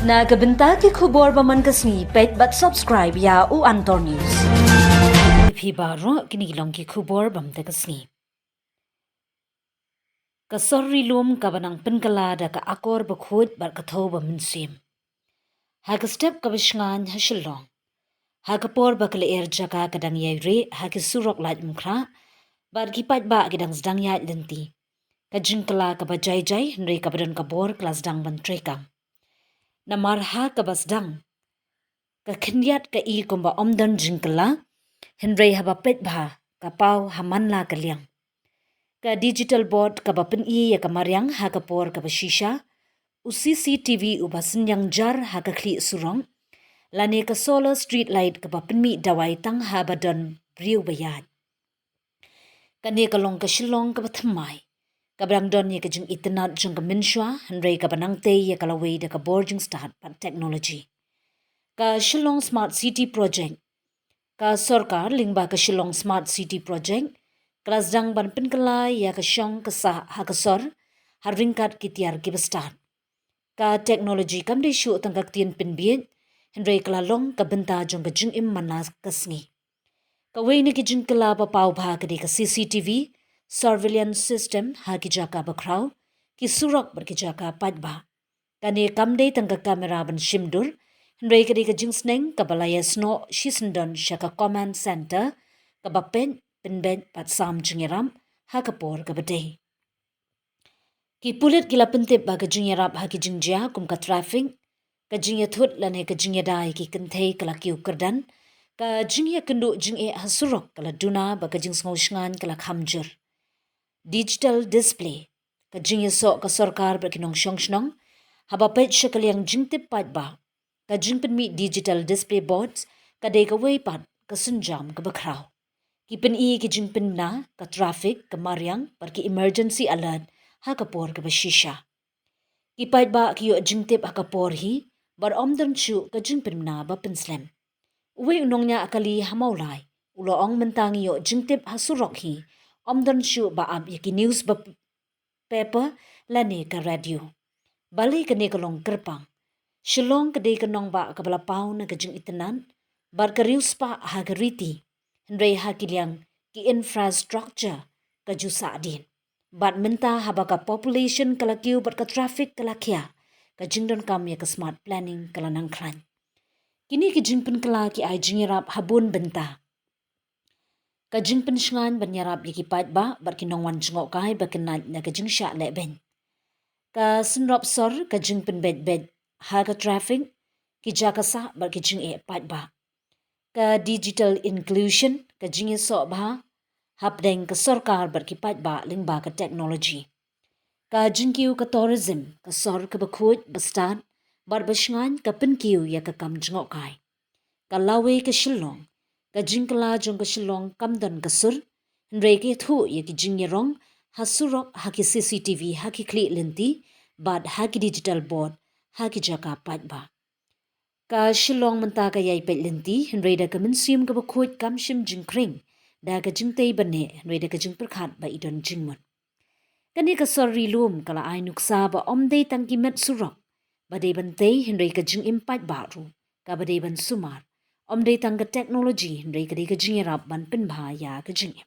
Nagabenta ki khubor baman kasni pet but subscribe ya u Antor News. Phi baro kinigilong ki khubor bamte kasni. Kasorri lum kabanang penkala da ka akor bakhut bar katho baminsim. Haga step kabishngan ha Shillong. Haga por bakle er jaka kadang yayre haga surok laj mukra bar kipat ba kidang zdang yaj lenti. Kajingkala kabajay jay nri kabadon kabor klas dang bantrekang. Namarha kabasdang. Kakhinyat ka I kumba omdan jingkala, henrei haba pet bha, kapau hamanla kaliang. Ka digital board kabapin I ya kamaryang ha kapor kabashisha, CCTV ubasin yang jar ha kakli surong, lane ka solar street light kabapin mi dawai tang ha badon briu bayad. Kane kalong ka Shillong kabathamai, kabrang don ya kajing itinat jung kaminswa, henrei kabanang te ya kalaway da kabor jung start pan technology. Ka Shillong Smart City Project. Ka Sorkar lingba ka Shillong Smart City Project. Kelasdang ban penkala ya ka syong kesah ha kasor haringkat kitiar kibestat. Ka teknologi kamde syu tangkak tien penbiet. Henry kelalong ka benta jong ka jing im manas kasngi. Ka way ni ki jing kela papau bha kadi ka CCTV surveillance system ha ki jaka bakraw ki surok ber ki jaka padba. Kani kamde tangkak kamera ban shimdur. Henry kadi ka jingsneng kabalaya sno shisendon syaka command center kabapen penben pat sam jingiram ha kapor kabade. Ki pulit gila pentip ba ka jingirap ha ki jingjia kum ka traffic ka jingya thut lane ka jingya dai ki kentei kala kiu kerdan ka jingya kendu jingye hasurok kala duna ba ka jingsngau shngan kala khamjur. Digital display ka jingya so ka sarkar ba kinong shnong haba pet syakal yang jingtip pat ba ka jingpen mi digital display boards ka day ka way pat ka sunjam ka bakraw. Ki pen I ki jingpen na ka traffic ka maryang par ki emergency alert ha kapor ka bashisha. Ki pat ba ki yo jingtip ha kapor hi bar omdan chu ka jingpen na ba penslem. Uwe unong niya akali hamaulay ulo ong mentang yo jingtip ha surok hi omdan chu ba ab ki news ba paper lane ka radio. Bali ka ne kalong kerpang. Shillong kadai kanong ba kabalapau na kajing itanan, bar karius pa hagariti, henrei hakiliang ki infrastructure kajusa din. Bat menta haba ka population kalakiu bar ka traffic kalakya, kajing don kamya ka smart planning kalanang klan. Kini kajing penkala ki ay jingirap habun benta. Kajing pensyangan banyarap yikipat ba bar kinong wan jingok kay bakinat na kajing sya leben. Ka senrop sor kajing penbed-bed haga traffic ki jakasa bar ki jing e pat ba. Ka digital inclusion ka jing e so ba hapdeng ka sarkar bar ki pat ba ling ba ka technology. Ka jing kiu ka tourism ka sor ka bakut bastan bar basngan ka penkiu ya ka kam jingok kai. Ka lawe ka Shillong ka jing kala jong ka Shillong kamdan ka sur henrei ki thu ya ki jing yerong hasurok haki CCTV haki kli lenti bad haki digital board haki jaka pat ba. Ka Shillong menta ka yay pet lenti, henrei da ka minsim ka bakut kamshim jingkring, da ka jingtay bane, henrei da ka jingperkat ba idon jingmon. Kani ka sorry lum kala ay nuksa ba omday tangki met surok, baday bantay henrei ka jing impat baru, ka baday ban sumar, omday tangka teknologi henrei ka di ka jingirap ban penbaya ka jingim.